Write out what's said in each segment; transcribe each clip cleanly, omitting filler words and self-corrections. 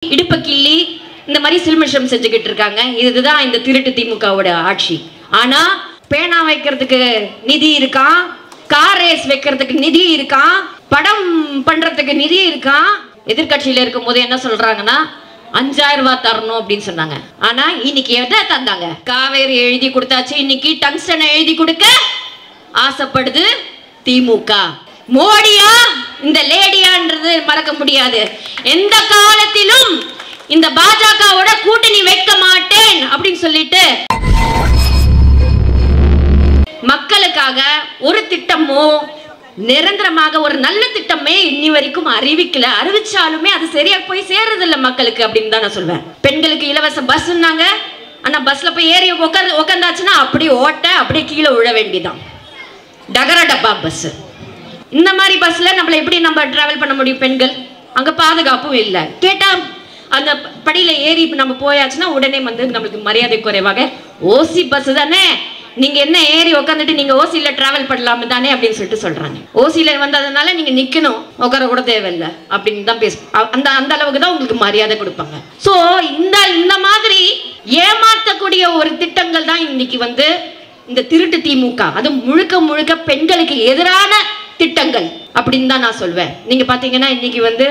இடுப்ப கிள்ளி இந்த மாதிரி சில்மிஷம் செஞ்சுக்கிட்டு இருக்காங்க. இதுதான் இந்த திருட்டு திமுகவோட ஆட்சி. ஆனா பேனா வைக்கிறதுக்கு நிதி இருக்கான், கார் ரேஸ் வைக்கிறதுக்கு நிதி இருக்கான், படம் பண்றதுக்கு நிதி இருக்கான். எதிர்கட்சியில இருக்கும் போது என்ன சொல்றாங்கன்னா 5000 ரூபாய் தரணும் அப்படின்னு சொன்னாங்க. ஆனா இன்னைக்கு எதை தந்தாங்க? காவேரி எழுதி கொடுத்தாச்சு. இன்னைக்கு டங்ஸ்டன் எழுதி கொடுக்க ஆசைப்படுது திமுக. மோடியா இந்த லேடியான்றது மறக்க முடியாது. எந்த காலத்திலும் இந்த பாஜகவோட கூட்டணி வைக்க மாட்டேன் அப்படின்னு சொல்லிட்டு மக்களுக்காக ஒரு திட்டமோ நிரந்தரமாக ஒரு நல்ல திட்டமே இன்னி வரைக்கும் அறிவிக்கல. அறிவிச்சாலுமே அது சரியா போய் சேர்றது இல்ல மக்களுக்கு அப்படின்னு தான் நான் சொல்வேன். பெண்களுக்கு இலவச பஸ்னாங்க. ஆனா பஸ்ல போய் ஏறி உட்காந்தாச்சுன்னா அப்படியே ஓட்ட அப்படியே கீழே விழ வேண்டியதான். டகர டப்பா பஸ். இந்த மாதிரி பஸ்ல நம்மள எப்படி நம்ம டிராவல் பண்ண முடியும்? பெண்கள் அங்க பாதுகாப்பும் இல்லை. கேட்டா அந்த படியில ஏறி நம்ம போயாச்சுன்னா உடனே வந்து நம்மளுக்கு மரியாதை குறைவாக ஓசி பஸ் தானே, நீங்க என்ன ஏறி உட்காந்துட்டு நீங்க ஓசியில டிராவல் பண்ணலாம தானே அப்படின்னு சொல்லிட்டு சொல்றாங்க. ஓசியில வந்ததுனால நீங்க நிக்கணும், உட்கார கூட தேவையில்லை அப்படின்னு தான் அந்த அளவுக்கு தான் உங்களுக்கு மரியாதை கொடுப்பாங்க. சோ இந்த மாதிரி ஏமாற்றக்கூடிய ஒரு திட்டங்கள் தான் இன்னைக்கு வந்து இந்த திருட்டு திமுக. அது முழுக்க முழுக்க பெண்களுக்கு எதிரான திட்டங்கள் அப்படின்னு தான் நான் சொல்வேன். நீங்க பாத்தீங்கன்னா இன்னைக்கு வந்து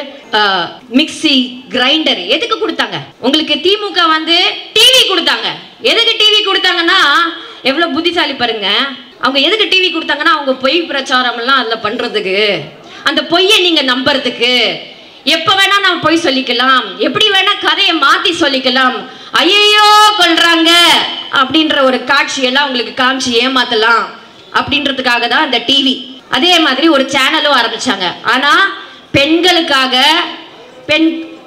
மிக்சி கிரைண்டர் எதுக்கு கொடுத்தாங்க? உங்களுக்கு திமுக வந்து டிவி கொடுத்தாங்க. எதுக்கு டிவி கொடுத்தாங்கன்னா எவ்வளவு புத்திசாலி பாருங்க. அவங்க எதுக்கு டிவி கொடுத்தாங்கன்னா அவங்க பொய் பிரச்சாரம் எல்லாம் அதுல பண்றதுக்கு, அந்த பொய்யை நீங்க நம்புறதுக்கு. எப்ப வேணா நம்ம பொய் சொல்லிக்கலாம், எப்படி வேணா கதையை மாத்தி சொல்லிக்கலாம். ஐயோ கொல்றாங்க அப்படின்ற ஒரு காட்சியெல்லாம் உங்களுக்கு காமிச்சு ஏமாத்தலாம் அப்படின்றதுக்காக தான் அந்த டிவி. அதே மாதிரி ஒரு சேனலும் ஆரம்பிச்சாங்க. ஆனா பெண்களுக்காக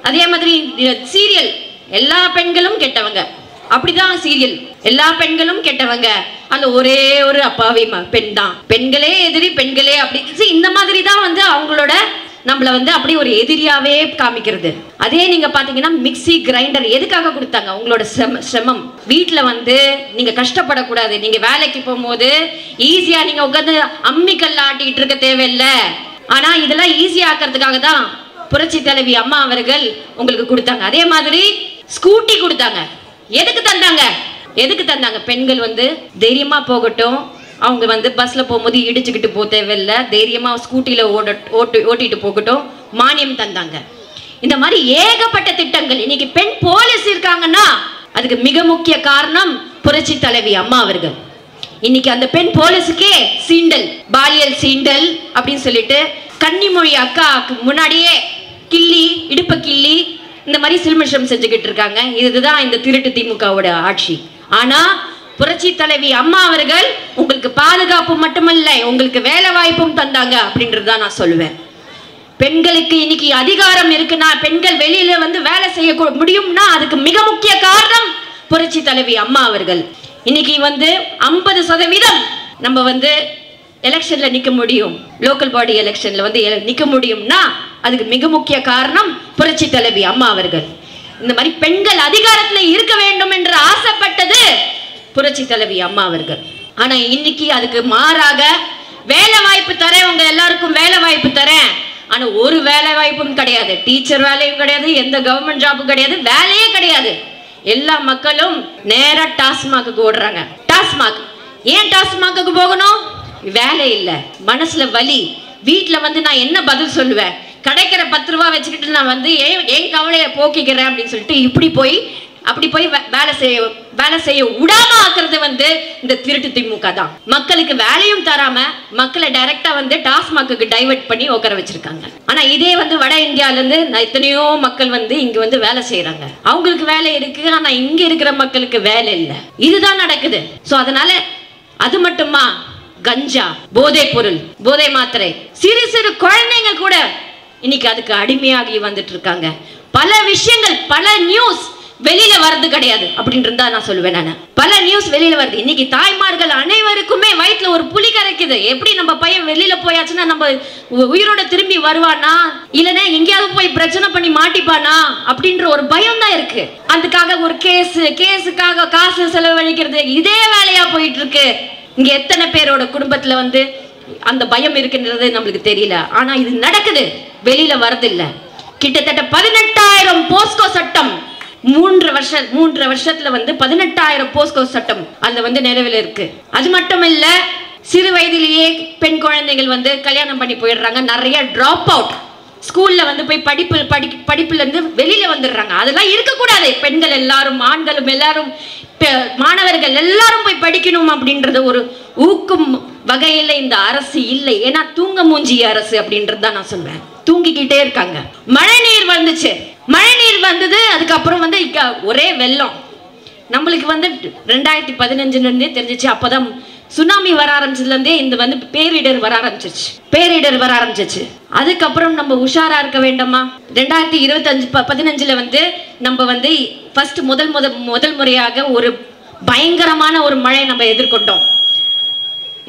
அதே மாதிரி சீரியல் எல்லா பெண்களும் கெட்டவங்க அப்படிதான். சீரியல் எல்லா பெண்களும் கெட்டவங்க, அந்த ஒரே ஒரு அப்பாவி பெண் தான். பெண்களே எதிரி, பெண்களே அப்படி இந்த மாதிரி தான் வந்து அவங்களோட நம்மள வந்து அப்படி ஒரு எதிரியாவே காமிக்கிறது. அதே நீங்க பாத்தீங்கன்னா மிக்சி கிரைண்டர் எதுக்காக கொடுத்தாங்க? உங்களோட சிரமம். வீட்டுல வந்து நீங்க கஷ்டப்படக்கூடாது. நீங்க வேலைக்கு போகும்போது ஈஸியா நீங்க உட்காந்து அம்மிக்கல்ல ஆட்டிக்கிட்டு இருக்க தேவையில்லை. ஆனா இதெல்லாம் ஈஸியா ஆக்கிறதுக்காக தான் புரட்சி தலைவி அம்மா அவர்கள் உங்களுக்கு கொடுத்தாங்க. அதே மாதிரி ஸ்கூட்டி கொடுத்தாங்க. எதுக்கு தந்தாங்க? பெண்கள் வந்து தைரியமா போகட்டும், அவங்க வந்து பஸ்ல போகும்போது இடிச்சுக்கிட்டு போக தேவையில்லை, தைரியமா ஸ்கூட்டில ஓட்டிட்டு போகட்டும், மானியம் தந்தாங்க. இந்த மாதிரி ஏகப்பட்ட திட்டங்கள். இன்னைக்கு பெண் போலீஸ் இருக்காங்கன்னா அதுக்கு மிக முக்கிய காரணம் புரட்சி தலைவி அம்மா அவர்கள். இன்னைக்கு அந்த பெண் போலீஸுக்கே சீண்டல், பாலியல் சீண்டல் அப்படின்னு சொல்லிட்டு கன்னிமொழி அக்காக்கு முன்னாடியே கிள்ளி இடுப்ப கிள்ளி இந்த மாதிரி சில்மிஷம் செஞ்சுக்கிட்டு இருக்காங்க. இதுதான் இந்த திருட்டு திமுகவோட ஆட்சி. ஆனா புரட்சி தலைவி அம்மா அவர்கள் உங்களுக்கு பாதுகாப்பு மட்டுமல்ல, உங்களுக்கு வேலை வாய்ப்பும் தந்தாங்க அப்படின்றதுதான் நான் சொல்லுவேன். பெண்களுக்கு இன்னைக்கு அதிகாரம் இருக்குன்னா, பெண்கள் வெளியில வந்து வேலை செய்ய முடியும்னா அதுக்கு மிக முக்கிய காரணம் புரட்சி தலைவி அம்மா அவர்கள். இன்னைக்கு வந்து 50% நம்ம வந்து எலெக்ஷன்ல நிக்க முடியும், லோக்கல் பாடி எலெக்ஷன்ல வந்து நிக்க முடியும்னா அதுக்கு மிக முக்கிய காரணம் புரட்சி தலைவி அம்மா அவர்கள். இந்த மாதிரி பெண்கள் அதிகாரத்துல இருக்க வேண்டும் என்று ஆசைப்பட்டது புரட்சி தலைவி அம்மா அவர்கள். ஆனா இன்னைக்கு அதுக்கு மாறாக வேலை வாய்ப்பு தரேன், உங்க எல்லாருக்கும் வேலை வாய்ப்பு தரேன், ஆனா ஒரு வேலை வாய்ப்பும் கிடையாது. டீச்சர் வேலையும் கிடையாது, எந்த கவர்மெண்ட் ஜாபும் கிடையாது, வேலையே கிடையாது. எல்லா மக்களும் நேரா டாஸ்மாக்கு ஓடுறாங்க. டாஸ்மாக் ஏன் டாஸ்மாக்கு போகணும்? வேலை இல்லை, மனசுல வலி. வீட்டுல வந்து நான் என்ன பதில் சொல்லுவேன்? கிடைக்கிற 10 ரூபாய் வச்சுக்கிட்டு நான் வந்து ஏன் கவலையை போக்கிக்கிறேன் அப்படின்னு சொல்லிட்டு அப்படி போய் வேலை செய்ய விடாம ஆக்குறது வந்து இந்த திருட்டு திமுக தான். மக்களுக்கு வேலையும் தராம மக்களை டைரக்டா வந்து டாஸ்மாக்கு டைவர்ட் பண்ணி உட்கார வச்சிருக்காங்க. ஆனா இதே வந்து வட இந்தியால இருந்து எத்தனையோ மக்கள் வந்து இங்க வந்து வேலை செய்யறாங்க. அவங்களுக்கு வேலை இருக்கு, ஆனா இங்க இருக்கிற மக்களுக்கு வேலை இல்லை. இதுதான் நடக்குது. சோ அதனால அது மட்டுமா, கஞ்சா, போதை பொருள், போதை மாத்திரை, சிறு சிறு குழந்தைங்க கூட இன்னைக்கு அதுக்கு அடிமையாகி வந்துட்டு இருக்காங்க. பல விஷயங்கள், பல நியூஸ் வெளியில வர்றது கிடையாது அப்படின்றதா நான் சொல்லுவேன். நான் பல நியூஸ் வெளியில வருது. இன்னைக்கு தாய்மார்கள் அனைவருக்குமே வயிற்றுல ஒரு புலி கரைக்குது. எப்படி நம்ம பையன் வெளியில போயாச்சுன்னா நம்ம உயிரோட திரும்பி வருவானா, இல்லைன்னா எங்கேயாவது போய் பிரச்சனை பண்ணி மாட்டிப்பானா அப்படின்ற ஒரு பயம் தான் இருக்கு. அதுக்காக ஒரு கேஸுக்காக காசு செலவழிக்கிறது இதே வேலையா போயிட்டு இருக்கு. இங்க எத்தனை பேரோட குடும்பத்துல வந்து அந்த பயம் இருக்குன்றது நம்மளுக்கு தெரியல. ஆனா இது நடக்குது, வெளியில வரது இல்ல. கிட்டத்தட்ட 18,000 போஸ்கோ சட்டம் 3 வருஷத்துல வந்து 18,000 போஸ்கோ சட்டம் அதுல வந்து நிறைவேல இருக்கு. அது மட்டும் இல்ல, சிறு வயதிலேயே பெண் குழந்தைகள் வந்து கல்யாணம் பண்ணி போயிடுறாங்க. நிறைய டிராப் அவுட், ஸ்கூல்ல வந்து போய் படிப்புல இருந்து வெளியில வந்துடுறாங்க. அதெல்லாம் இருக்கக்கூடாது. பெண்கள் எல்லாரும், ஆண்களும் எல்லாரும், மாணவர்கள் எல்லாரும் போய் படிக்கணும் அப்படின்றது ஒரு ஊக்கும் வகையில இந்த அரசு இல்லை. ஏன்னா தூங்க மூஞ்சி அரசு அப்படின்றது தான் நான் சொல்வேன். தூங்கிக்கிட்டே இருக்காங்க. மழை நீர் வந்துச்சு, மழை நீர் வந்தது. அதுக்கப்புறம் வந்து ஒரே வெள்ளம். நம்மளுக்கு வந்து 2015 இருந்தே தெரிஞ்சிச்சு. அப்பதான் சுனாமி வர ஆரம்பிச்சதுல இருந்தே இந்த வந்து பேரிடர் வர ஆரம்பிச்சிச்சு. அதுக்கப்புறம் நம்ம உஷாரா இருக்க வேண்டாமா? 2015 வந்து நம்ம வந்து ஃபர்ஸ்ட் முதல் முறையாக ஒரு பயங்கரமான ஒரு மழை நம்ம எதிர்கொண்டோம்.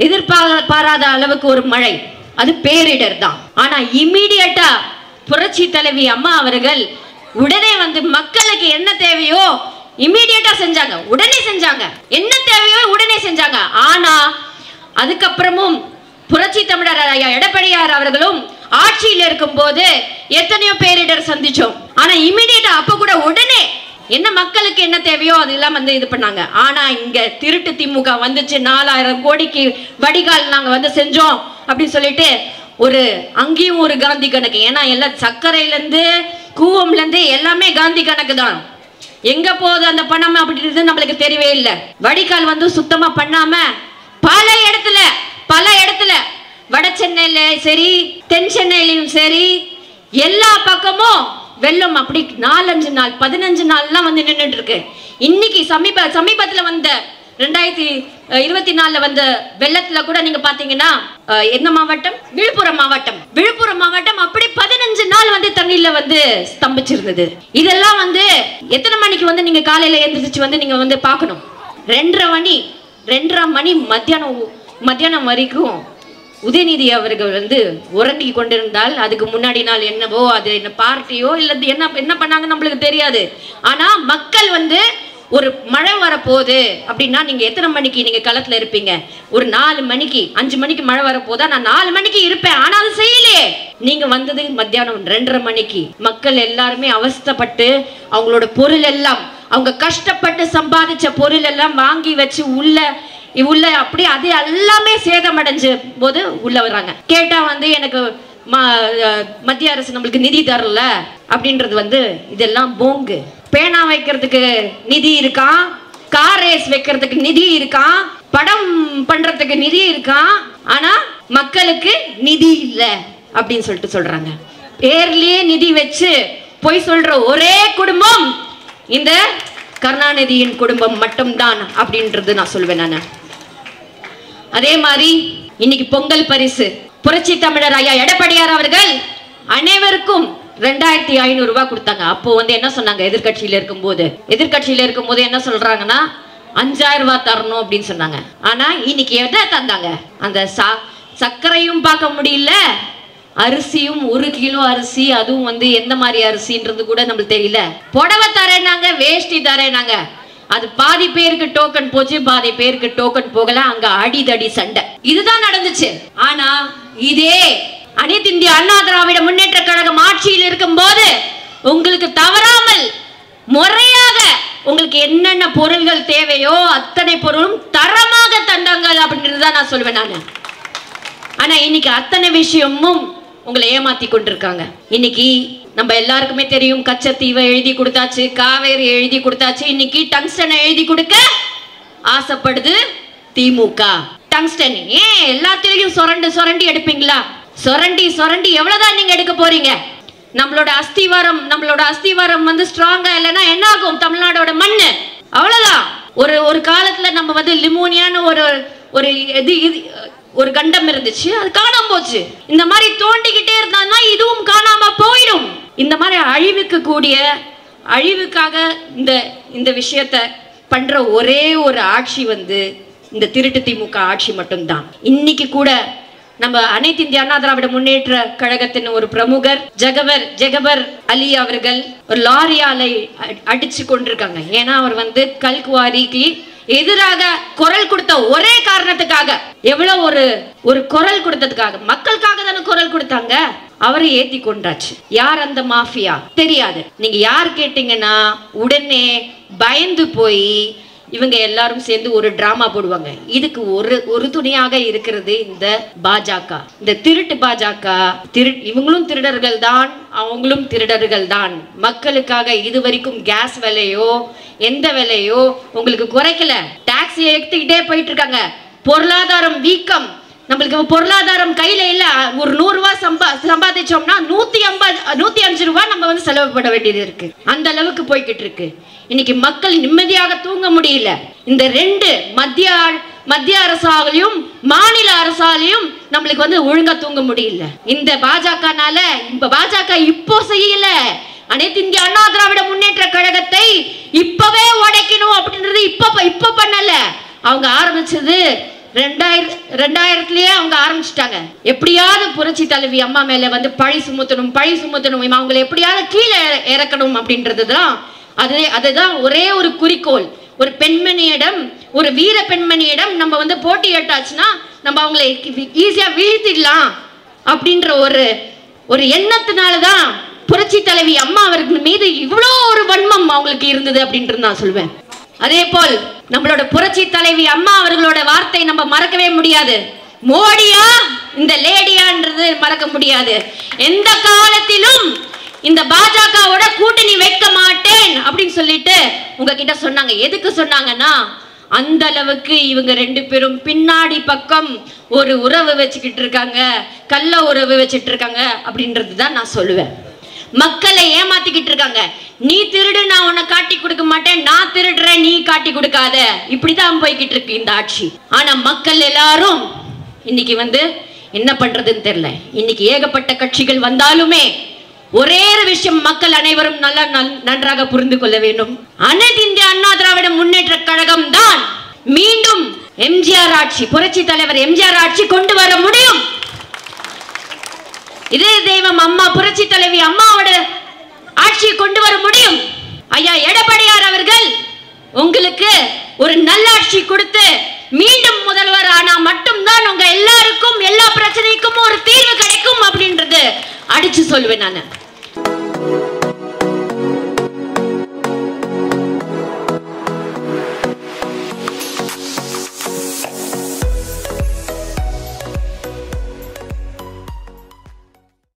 எதிர்பாராத அளவுக்கு ஒரு மழை, அது பேரிடர் தான். ஆனா இம்மீடியட்டா புரட்சி தலைவி அம்மா அவர்கள் உடனே வந்து மக்களுக்கு என்ன தேவையோ இம்மீடியட்டா செஞ்சாங்க. உடனே செஞ்சாங்க. என்ன தேவையோ உடனே செஞ்சாங்க. ஆனா அதுக்கப்புறமும் புரட்சி தமிழர் எடப்பாடியார் அவர்களும் ஆட்சியில் இருக்கும் போது எத்தனையோ பேரிடர் சந்திச்சோம். ஆனா இம்மீடியட்டா அப்ப கூட உடனே என்ன மக்களுக்கு என்ன தேவையோ அதெல்லாம் வந்து இது பண்ணாங்க. ஆனா இங்க திருட்டு திமுக வந்துச்சு. 4,000 கோடிக்கு வடிகால் நாங்க வந்து செஞ்சோம் அப்படின்னு சொல்லிட்டு ஒரு அங்கேயும் ஒரு காந்தி கணக்கு. ஏன்னா எல்லாம் சர்க்கரையில இருந்து கூவம்ல இருந்து எல்லாமே காந்தி கணக்கு தான். எங்க போகுது அந்த பணம் அப்படின்றது நம்மளுக்கு தெரியவே இல்லை. வடிகால் வந்து சுத்தமா பண்ணாம பல இடத்துல வட சென்னையில சரி, தென் சென்னையிலும் சரி, எல்லா பக்கமும் வெள்ளம். அப்படி 4-5 நாள் 15 நாள்லாம் வந்து நின்றுட்டு இருக்கு. இன்னைக்கு சமீபத்துல வந்த 2024 வந்த வெள்ளத்துல கூட நீங்க பாத்தீங்கன்னா என்ன மாவட்டம்? விழுப்புரம் மாவட்டம் அப்படி 15 நாள் வந்து தண்ணியில வந்து ஸ்தம்பிச்சிருந்தது. இதெல்லாம் வந்து எத்தனை மணிக்கு வந்து நீங்க காலையில எழுந்திரிச்சு வந்து நீங்க வந்து பார்க்கணும். 2:30 மணி மத்தியானம் வரைக்கும் உதயநிதி அவர்கள் வந்து உறங்கி கொண்டிருந்தால் அதுக்கு முன்னாடி நாள் என்னவோ அது என்ன பார்ட்டியோ இல்லை என்ன பண்ணாங்க நம்மளுக்கு தெரியாது. ஆனா மக்கள் வந்து ஒரு மழை வரப்போகுது அப்படின்னா நீங்க எத்தனை மணிக்கு நீங்க களத்துல இருப்பீங்க? ஒரு 4 மணிக்கு 5 மணிக்கு மழை வரப்போதா நான் 4 மணிக்கு இருப்பேன். ஆனா அது செய்யலையே. நீங்க வந்தது மத்தியானம் 2:30 மணிக்கு. மக்கள் எல்லாருமே அவஸ்தைப்பட்டு அவங்களோட பொருள் எல்லாம், அவங்க கஷ்டப்பட்டு சம்பாதிச்ச பொருள் எல்லாம் வாங்கி வச்சு உள்ள அப்படி அது எல்லாமே சேதமடைஞ்ச போது உள்ள வர்றாங்க. கேட்டா வந்து எனக்கு மத்திய அரசு நம்மளுக்கு நிதி தரல அப்படின்றது வந்து இதெல்லாம் போங்கு. பேனா வைக்கிறதுக்கு நிதி இருக்கான், கார் ரேஸ் வைக்கிறதுக்கு நிதி இருக்கான், படம் பண்றதுக்கு நிதி இருக்கான். ஆனா மக்களுக்கு நிதி இல்லை அப்படின்னு சொல்லிட்டு சொல்றாங்க. பேர்லயே நிதி வச்சு போய் சொல்ற ஒரே குடும்பம் இந்த கருணாநிதியின் குடும்பம் மட்டும்தான் அப்படின்றது நான் சொல்வேன். நான் அதே மாதிரி இன்னைக்கு பொங்கல் பரிசு புரட்சி தமிழர் ஐயா எடப்பாடியார் அவர்கள் அனைவருக்கும் 2,500 ரூபாய் கொடுத்தாங்க. அப்போ வந்து என்ன சொன்னாங்க? எதிர்கட்சியில இருக்கும்போது என்ன சொல்றாங்கன்னா 5,000 ரூபாய் தரணும் அப்படின்னு சொன்னாங்க. ஆனா இன்னைக்கு எதை தந்தாங்க? அந்த சர்க்கரையும் பார்க்க முடியல, அரிசியும் 1 கிலோ அரிசி, அதுவும் வந்து எந்த மாதிரி அரிசின்றது கூட நம்மளுக்கு தெரியல. புடவை தரேனாங்க, வேஷ்டி தரேனாங்க. அது பாதி பேருக்கு டோக்கன் போச்சு, பாதி பேருக்கு டோக்கன் போகல. அங்க அடிதடி சண்டை இதுதான் நடந்துச்சு. ஆனா இதே அனைத்து இந்திய அண்ணா திராவிட முன்னேற்ற கழகம் ஆட்சியில் இருக்கும் போது உங்களுக்கு தவறாமல் முறையாக உங்களுக்கு என்னென்ன பொருள்கள் தேவையோ அத்தனை பொருளும் தரமாக தந்தாங்க அப்படின்றதுதான் நான் சொல்வேன் நானு. ஆனா இன்னைக்கு அத்தனை விஷயமும் உங்களை ஏமாத்தி கொண்டிருக்காங்க. இன்னைக்கு நம்ம எல்லாருக்குமே தெரியும், கச்சத்தீவை எழுதி கொடுத்தாச்சு, காவேரி எழுதி கொடுத்தாச்சு. இன்னைக்கு டங்ஸ்டனை எழுதி கொடுக்க ஆசைப்படுது திமுக. டங்ஸ்டன் ஏன் எல்லாத்திலையும் சொரண்டி எடுப்பீங்களா? சொரண்டி எவ்வளவுதான் நீங்க எடுக்க போறீங்க? நம்மளோட அஸ்திவாரம் வந்து ஸ்ட்ராங்கா இல்லைன்னா என்ன ஆகும்? தமிழ்நாடோட மண்ணு அவ்வளவுதான். ஒரு காலத்துல நம்ம வந்து லிமோனியான ஒரு கண்டம் இருந்துச்சு, அது காணாம போச்சு. இந்த மாதிரி தோண்டிக்கிட்டே இருந்தான்னா இதுவும் காணாம போயிடும். இந்த மாதிரி அழிவுக்காக இந்த விஷயத்தை பண்ற ஒரே ஒரு ஆட்சி வந்து இந்த திருட்டு திமுக ஆட்சி மட்டும்தான். இன்னைக்கு கூட நம்ம அனைத்து இந்திய அண்ணா திராவிட முன்னேற்ற கழகத்தின் ஒரு பிரமுகர் ஜெகபர் அலி அவர்கள் ஒரு லாரியாலை அடிச்சு கொண்டிருக்காங்க. ஏன்னா அவர் வந்து கல்குவாரிக்கு எதிராக குரல் கொடுத்த ஒரே காரணத்துக்காக, எவ்வளவு ஒரு குரல் கொடுத்ததுக்காக, மக்களுக்காக தானே குரல் கொடுத்தாங்க. அவரை ஏத்தி கொண்டாச்சு. யார் அந்த மாஃபியா தெரியாது. நீங்க யார் கேட்டீங்கன்னா உடனே பயந்து போய் இவங்க எல்லாரும் சேர்ந்து ஒரு டிராமா போடுவாங்க. இதுக்கு ஒரு துணையாக இருக்கிறது இந்த பாஜக, இந்த திருட்டு பாஜக. இவங்களும் திருடர்கள் தான், அவங்களும் திருடர்கள் தான். மக்களுக்காக இதுவரைக்கும் கேஸ் விலையோ எந்த விலையோ உங்களுக்கு குறைக்கல. டாக்ஸி எடுத்துக்கிட்டே போயிட்டு இருக்காங்க. பொருளாதாரம் வீக்கம். நம்மளுக்கு பொருளாதாரம் கையில இல்ல. ஒரு 100 ரூபாய் சம்பாதிச்சோம்னா 105 ரூபாய் நம்ம வந்து செலவு பண்ண வேண்டியது இருக்கு. அந்த அளவுக்கு போய்கிட்டு இருக்கு. இன்னைக்கு மக்கள் நிம்மதியாக தூங்க முடியல. இந்த 2 மத்திய அரசாலையும் மாநில அரசாலையும் நம்மளுக்கு வந்து ஒழுங்கா தூங்க முடியல. இந்த பாஜகனால பாஜக இப்போ செய்யல. அனைத்து இந்திய அண்ணா திராவிட முன்னேற்ற கழகத்தை இப்பவே உடைக்கணும் அப்படின்றது இப்ப பண்ணல. அவங்க ஆரம்பிச்சது 2000 அவங்க ஆரம்பிச்சிட்டாங்க. எப்படியாவது புரட்சி தலைவி அம்மா மேல வந்து பழி சுமத்தணும் அவங்களை எப்படியாவது கீழே இறக்கணும் அப்படின்றதுதான். அதுதான் ஒரே ஒரு குறிக்கோள். ஒரு பெண்மணியிடம், ஒரு வீர பெண்மணியிடம் நம்ம வந்து போட்டி ஏட்டாச்சுன்னா நம்ம அவங்களை ஈஸியா வீழ்த்திடலாம் அப்படின்ற ஒரு எண்ணத்தினாலதான் புரட்சி தலைவி அம்மா அவர்கள் மீது இவ்வளோ ஒரு வன்மம் அவங்களுக்கு இருந்தது அப்படின்றது நான் சொல்வேன். அதே போல் நம்மளோட புரட்சி தலைவி அம்மா அவர்களோட வார்த்தை நம்ம மறக்கவே முடியாது. மோடியா இந்த லேடியான்றது மறக்க முடியாது. எந்த காலத்திலும் இந்த பாஜகவோட கூட்டணி வைக்க மாட்டேன் அப்படின்னு சொல்லிட்டு உங்ககிட்ட சொன்னாங்க. எதுக்கு சொன்னாங்கன்னா அந்த அளவுக்கு இவங்க 2 பேரும் பின்னாடி பக்கம் ஒரு உறவு வச்சுக்கிட்டு இருக்காங்க, கள்ள உறவு வச்சுட்டு இருக்காங்க அப்படின்றது தான் நான் சொல்லுவேன். மக்களை ஏமாத்திக்கிட்டு இருக்காங்க. நீ திருடு, நான் உன்னை காட்டி கொடுக்க மாட்டேன், நான் திருடுறேன், நீ காட்டி கொடுக்காத, இப்படிதான் போய்கிட்டு இருக்கு இந்த ஆட்சி. ஆனா மக்கள் எல்லாரும் இன்னைக்கு வந்து என்ன பண்றதுன்னு தெரியல. இன்னைக்கு ஏகப்பட்ட கட்சிகள் வந்தாலுமே ஒரே ஒரு விஷயம் மக்கள் அனைவரும் நன்றாக புரிந்து கொள்ள வேண்டும். அனைத்து இந்திய அண்ணா திராவிட முன்னேற்ற கழகம் தான் மீண்டும் எம்ஜிஆர் ஆட்சி, புரட்சி தலைவர் எம்ஜிஆர் ஆட்சி கொண்டு வர முடியும். இதே தெய்வம் அம்மா புரட்சி தலைவி அம்மாவோட ஆட்சியை கொண்டு வர முடியும். ஐயா எடப்பாடியார் அவர்கள் உங்களுக்கு ஒரு நல்லாட்சி கொடுத்து மீண்டும் முதல்வர் ஆனா மட்டும்தான் உங்க எல்லாருக்கும் எல்லா பிரச்சனைக்கும் ஒரு தீர்வு கிடைக்கும் அப்படின்றது அடிச்சு சொல்லுவேன் நான்.